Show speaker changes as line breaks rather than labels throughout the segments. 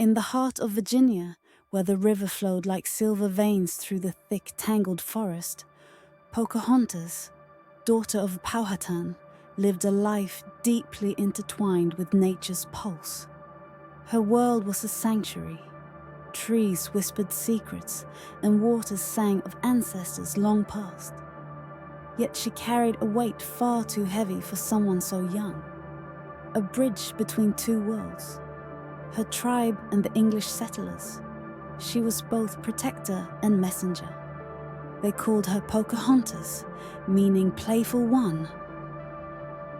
In the heart of Virginia, where the river flowed like silver veins through the thick, tangled forest, Pocahontas, daughter of Powhatan, lived a life deeply intertwined with nature's pulse. Her world was a sanctuary. Trees whispered secrets, and waters sang of ancestors long past. Yet she carried a weight far too heavy for someone so young. A bridge between two worlds. Her tribe and the English settlers. She was both protector and messenger. They called her Pocahontas, meaning playful one.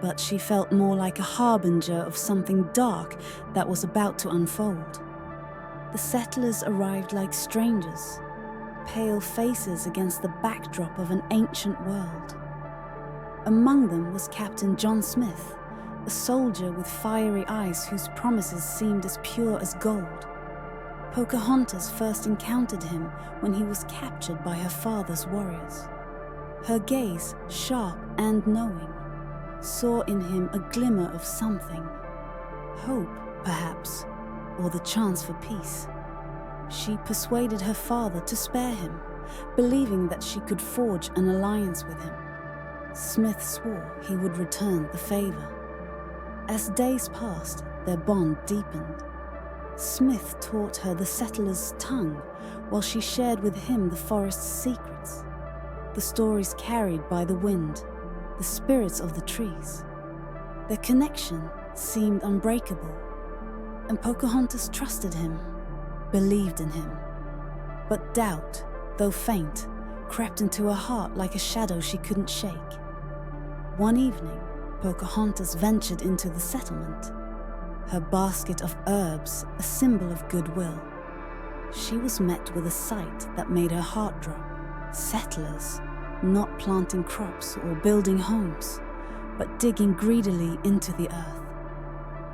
But she felt more like a harbinger of something dark that was about to unfold. The settlers arrived like strangers, pale faces against the backdrop of an ancient world. Among them was Captain John Smith, a soldier with fiery eyes whose promises seemed as pure as gold. Pocahontas first encountered him when he was captured by her father's warriors. Her gaze, sharp and knowing, saw in him a glimmer of something. Hope, perhaps, or the chance for peace. She persuaded her father to spare him, believing that she could forge an alliance with him. Smith swore he would return the favor. As days passed, their bond deepened. Smith taught her the settler's tongue, while she shared with him the forest's secrets, the stories carried by the wind, the spirits of the trees. Their connection seemed unbreakable, and Pocahontas trusted him, believed in him. But doubt, though faint, crept into her heart like a shadow she couldn't shake. One evening, Pocahontas ventured into the settlement, her basket of herbs a symbol of goodwill. She was met with a sight that made her heart drop. Settlers, not planting crops or building homes, but digging greedily into the earth.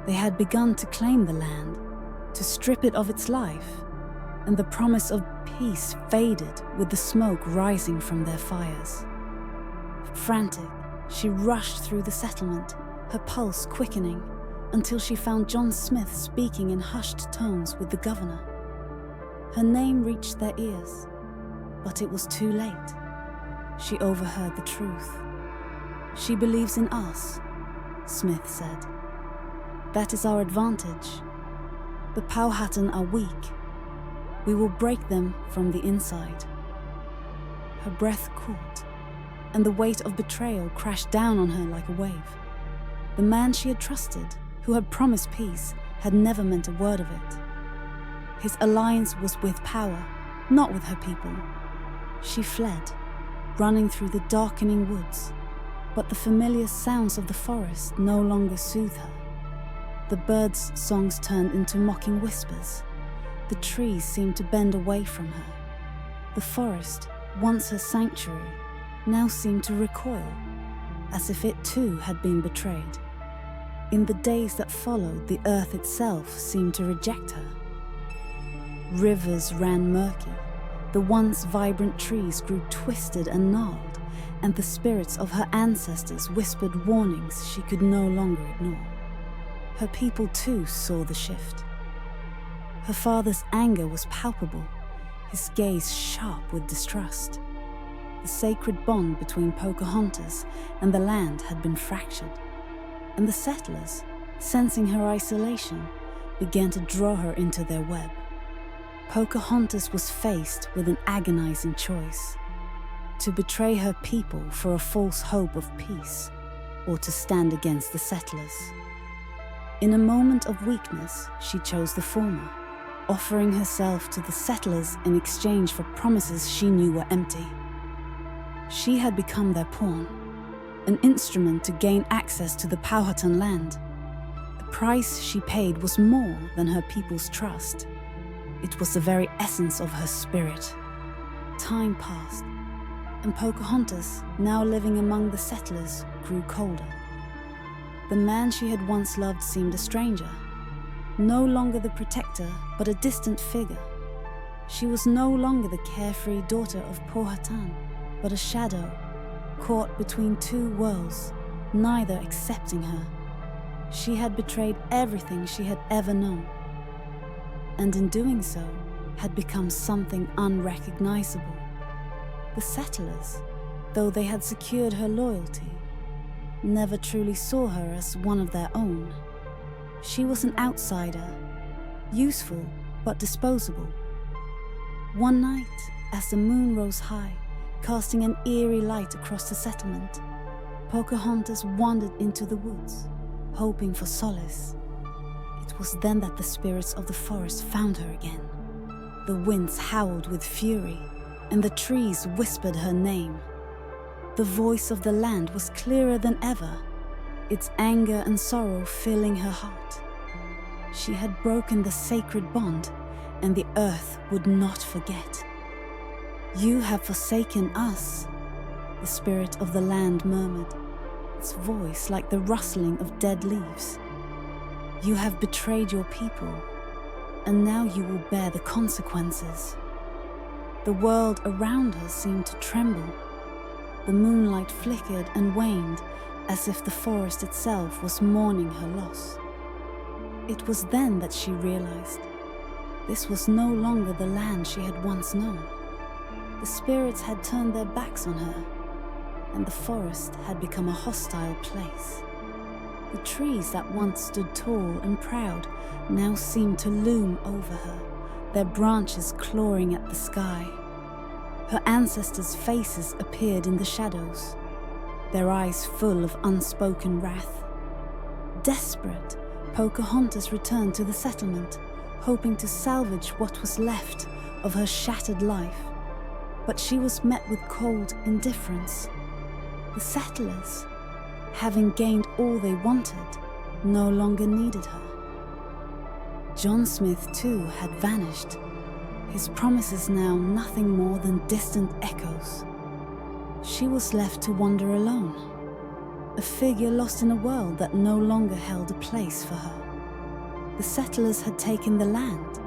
They had begun to claim the land, to strip it of its life, and the promise of peace faded with the smoke rising from their fires. Frantic, she rushed through the settlement, her pulse quickening, until she found John Smith speaking in hushed tones with the governor. Her name reached their ears, but it was too late. She overheard the truth. "She believes in us," Smith said. "That is our advantage. The Powhatan are weak. We will break them from the inside." Her breath caught, and the weight of betrayal crashed down on her like a wave. The man she had trusted, who had promised peace, had never meant a word of it. His alliance was with power, not with her people. She fled, running through the darkening woods, but the familiar sounds of the forest no longer soothed her. The birds' songs turned into mocking whispers. The trees seemed to bend away from her. The forest, once her sanctuary, now seemed to recoil, as if it too had been betrayed. In the days that followed, the earth itself seemed to reject her. Rivers ran murky, the once vibrant trees grew twisted and gnarled, and the spirits of her ancestors whispered warnings she could no longer ignore. Her people too saw the shift. Her father's anger was palpable, his gaze sharp with distrust. The sacred bond between Pocahontas and the land had been fractured, and the settlers, sensing her isolation, began to draw her into their web. Pocahontas was faced with an agonizing choice: to betray her people for a false hope of peace, or to stand against the settlers. In a moment of weakness, she chose the former, offering herself to the settlers in exchange for promises she knew were empty. She had become their pawn, an instrument to gain access to the Powhatan land. The price she paid was more than her people's trust. It was the very essence of her spirit. Time passed, and Pocahontas, now living among the settlers, grew colder. The man she had once loved seemed a stranger, no longer the protector, but a distant figure. She was no longer the carefree daughter of Powhatan, but a shadow, caught between two worlds, neither accepting her. She had betrayed everything she had ever known. and in doing so, had become something unrecognizable. The settlers, though they had secured her loyalty, never truly saw her as one of their own. She was an outsider, useful but disposable. One night, as the moon rose high, casting an eerie light across the settlement, Pocahontas wandered into the woods, hoping for solace. It was then that the spirits of the forest found her again. The winds howled with fury, and the trees whispered her name. The voice of the land was clearer than ever, its anger and sorrow filling her heart. She had broken the sacred bond, and the earth would not forget. "You have forsaken us," the spirit of the land murmured, its voice like the rustling of dead leaves. "You have betrayed your people, and now you will bear the consequences." The world around her seemed to tremble. The moonlight flickered and waned, as if the forest itself was mourning her loss. It was then that she realized this was no longer the land she had once known. The spirits had turned their backs on her, and the forest had become a hostile place. The trees that once stood tall and proud now seemed to loom over her, their branches clawing at the sky. Her ancestors' faces appeared in the shadows, their eyes full of unspoken wrath. Desperate, Pocahontas returned to the settlement, hoping to salvage what was left of her shattered life. But she was met with cold indifference. The settlers, having gained all they wanted, no longer needed her. John Smith, too, had vanished, his promises now nothing more than distant echoes. She was left to wander alone, a figure lost in a world that no longer held a place for her. The settlers had taken the land,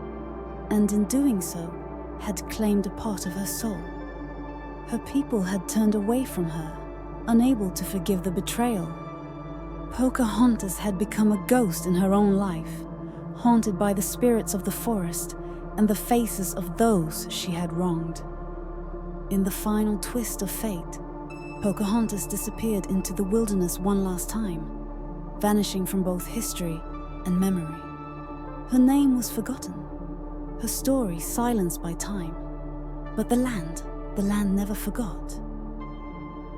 and in doing so, had claimed a part of her soul. Her people had turned away from her, unable to forgive the betrayal. Pocahontas had become a ghost in her own life, haunted by the spirits of the forest and the faces of those she had wronged. In the final twist of fate, Pocahontas disappeared into the wilderness one last time, vanishing from both history and memory. Her name was forgotten, her story silenced by time, but the land never forgot.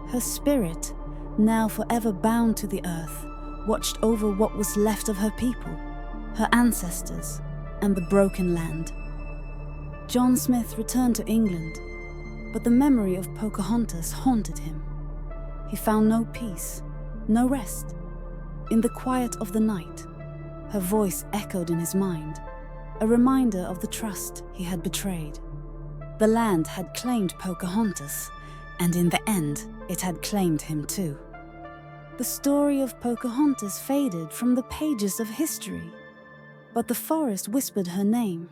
Her spirit, now forever bound to the earth, watched over what was left of her people, her ancestors, and the broken land. John Smith returned to England, but the memory of Pocahontas haunted him. He found no peace, no rest. In the quiet of the night, her voice echoed in his mind, a reminder of the trust he had betrayed. The land had claimed Pocahontas, and in the end, it had claimed him too. The story of Pocahontas faded from the pages of history, but the forest whispered her name,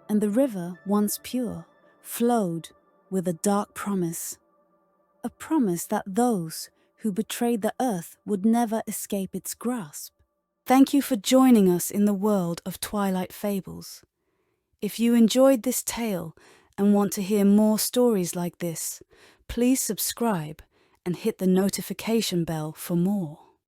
and the river, once pure, flowed with a dark promise. A promise that those who betrayed the earth would never escape its grasp. Thank you for joining us in the world of Twilight Fables. If you enjoyed this tale and want to hear more stories like this, please subscribe and hit the notification bell for more.